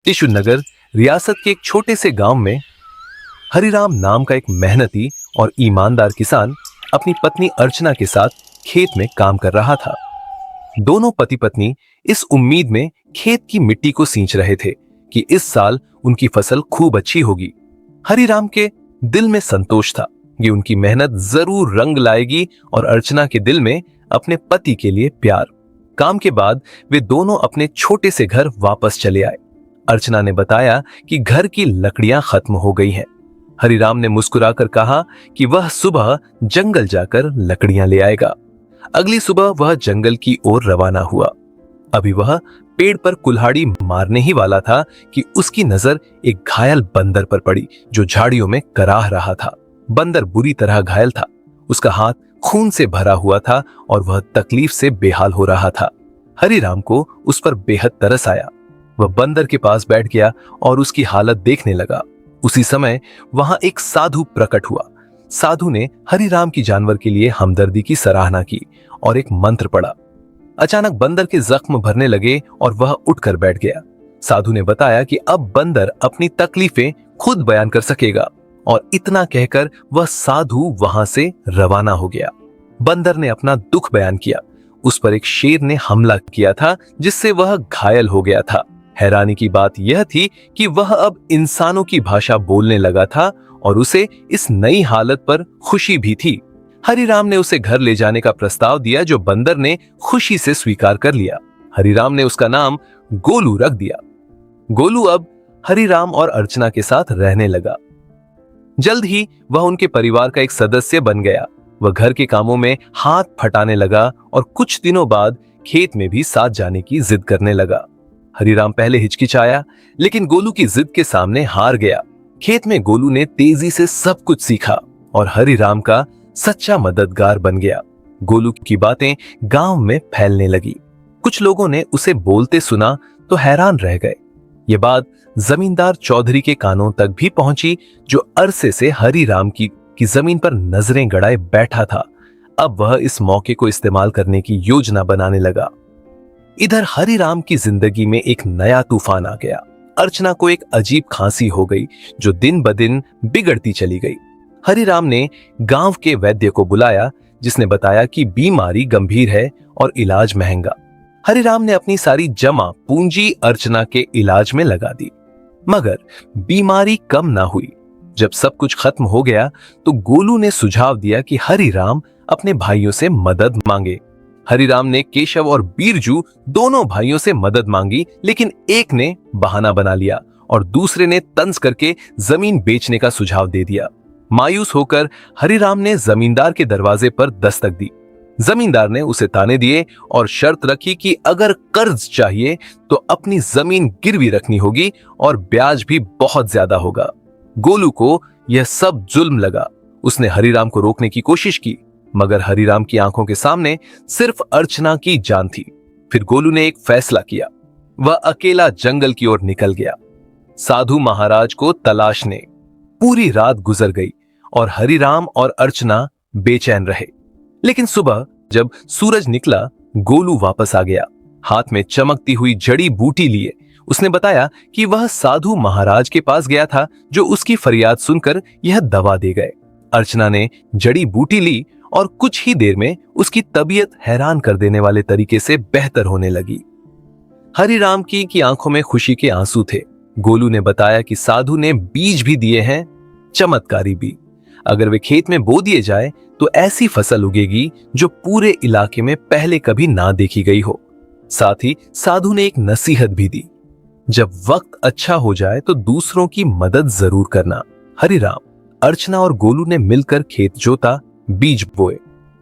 टिशुनगर रियासत के एक छोटे से गांव में हरिराम नाम का एक मेहनती और ईमानदार किसान अपनी पत्नी अर्चना के साथ खेत में काम कर रहा था। दोनों पति पत्नी इस उम्मीद में खेत की मिट्टी को सींच रहे थे कि इस साल उनकी फसल खूब अच्छी होगी। हरिराम के दिल में संतोष था कि उनकी मेहनत जरूर रंग लाएगी और अर्चना के दिल में अपने पति के लिए प्यार। काम के बाद वे दोनों अपने छोटे से घर वापस चले आए। अर्चना ने बताया कि घर की लकड़ियां खत्म हो गई हैं। हरिराम ने मुस्कुराकर कहा कि वह सुबह जंगल जाकर लकड़ियां ले आएगा। अगली सुबह वह जंगल की ओर रवाना हुआ। अभी वह पेड़ पर कुल्हाड़ी मारने ही वाला था कि उसकी नजर एक घायल बंदर पर पड़ी जो झाड़ियों में कराह रहा था। बंदर बुरी तरह घायल था, उसका हाथ खून से भरा हुआ था और वह तकलीफ से बेहाल हो रहा था। हरिराम को उस पर बेहद तरस आया। वह बंदर के पास बैठ गया और उसकी हालत देखने लगा। उसी समय वहां एक साधु प्रकट हुआ। साधु ने हरिराम की जानवर के लिए हमदर्दी की सराहना की और एक मंत्र पढ़ा। अचानक बंदर के जख्म भरने लगे और वह उठकर बैठ गया। साधु ने बताया कि अब बंदर अपनी तकलीफें खुद बयान कर सकेगा और इतना कहकर वह साधु वहां से रवाना हो गया। बंदर ने अपना दुख बयान किया। उस पर एक शेर ने हमला किया था जिससे वह घायल हो गया था। हैरानी की बात यह थी कि वह अब इंसानों की भाषा बोलने लगा था और उसे इस नई हालत पर खुशी भी थी। हरिराम ने उसे घर ले जाने का प्रस्ताव दिया जो बंदर ने खुशी से स्वीकार कर लिया। हरिराम ने उसका नाम गोलू रख दिया। गोलू अब हरिराम और अर्चना के साथ रहने लगा। जल्द ही वह उनके परिवार का एक सदस्य बन गया। वह घर के कामों में हाथ फटाने लगा और कुछ दिनों बाद खेत में भी साथ जाने की जिद करने लगा। हरिराम पहले हिचकिचाया लेकिन गोलू की जिद के सामने हार गया। खेत में गोलू ने तेजी से सब कुछ सीखा और हरिराम का सच्चा मददगार बन गया। गोलू की बातें गांव में फैलने लगी। कुछ लोगों ने उसे बोलते सुना तो हैरान रह गए। ये बात जमींदार चौधरी के कानों तक भी पहुंची जो अरसे से हरिराम की जमीन पर नजरें गड़ाए बैठा था। अब वह इस मौके को इस्तेमाल करने की योजना बनाने लगा। इधर हरिराम की जिंदगी में एक नया तूफान आ गया। अर्चना को एक अजीब खांसी हो गई जो दिन ब दिन बिगड़ती चली गई। हरिराम ने गांव के वैद्य को बुलाया जिसने बताया कि बीमारी गंभीर है और इलाज महंगा। हरिराम ने अपनी सारी जमा पूंजी अर्चना के इलाज में लगा दी मगर बीमारी कम ना हुई। जब सब कुछ खत्म हो गया तो गोलू ने सुझाव दिया कि हरिराम अपने भाइयों से मदद मांगे। हरिराम ने केशव और बीरजू दोनों भाइयों से मदद मांगी लेकिन एक ने बहाना बना लिया और दूसरे ने तंज करके जमीन बेचने का सुझाव दे दिया। मायूस होकर हरिराम ने जमींदार के दरवाजे पर दस्तक दी। जमींदार ने उसे ताने दिए और शर्त रखी कि अगर कर्ज चाहिए तो अपनी जमीन गिरवी रखनी होगी और ब्याज भी बहुत ज्यादा होगा। गोलू को यह सब जुल्म लगा। उसने हरिराम को रोकने की कोशिश की मगर हरिराम की आंखों के सामने सिर्फ अर्चना की जान थी। फिर गोलू ने एक फैसला किया। वह अकेला जंगल की ओर निकल गया। साधु महाराज को तलाशने पूरी रात गुजर गई और हरिराम और अर्चना बेचैन रहे। लेकिन सुबह जब सूरज निकला गोलू वापस आ गया, हाथ में चमकती हुई जड़ी बूटी लिए। उसने बताया कि वह साधु महाराज के पास गया था जो उसकी फरियाद सुनकर यह दवा दे गए। अर्चना ने जड़ी बूटी ली और कुछ ही देर में उसकी तबीयत हैरान कर देने वाले तरीके से बेहतर होने लगी। हरिराम की आंखों में खुशी के आंसू थे। गोलू ने बताया कि साधु ने बीज भी दिए हैं, चमत्कारी बीज। अगर वे खेत में बो दिए जाए तो ऐसी फसल उगेगी जो पूरे इलाके में पहले कभी ना देखी गई हो। साथ ही साधु ने एक नसीहत भी दी, जब वक्त अच्छा हो जाए तो दूसरों की मदद जरूर करना। हरिराम, अर्चना और गोलू ने मिलकर खेत जोता, बीज बोए।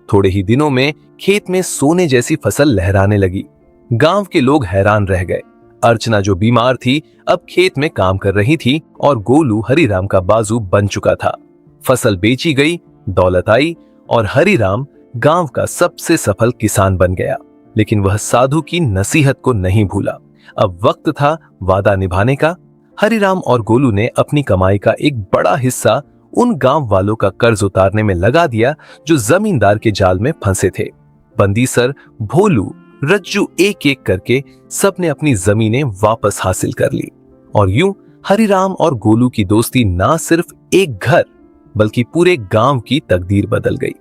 थोड़े ही दिनों में खेत में सोने जैसी फसल लहराने लगी। गांव के लोग हैरान रह गए। अर्चना जो बीमार थी अब खेत में काम कर रही थी और गोलू हरिराम का बाजू बन चुका था। फसल बेची गई, दौलत आई और हरिराम गांव का सबसे सफल किसान बन गया। लेकिन वह साधु की नसीहत को नहीं भूला। अब वक्त था वादा निभाने का। हरिराम और गोलू ने अपनी कमाई का एक बड़ा हिस्सा उन गांव वालों का कर्ज उतारने में लगा दिया जो जमींदार के जाल में फंसे थे। बंदीसर, भोलू, रज्जू एक एक करके सबने अपनी जमीनें वापस हासिल कर ली। और यूं हरिराम और गोलू की दोस्ती ना सिर्फ एक घर बल्कि पूरे गांव की तकदीर बदल गई।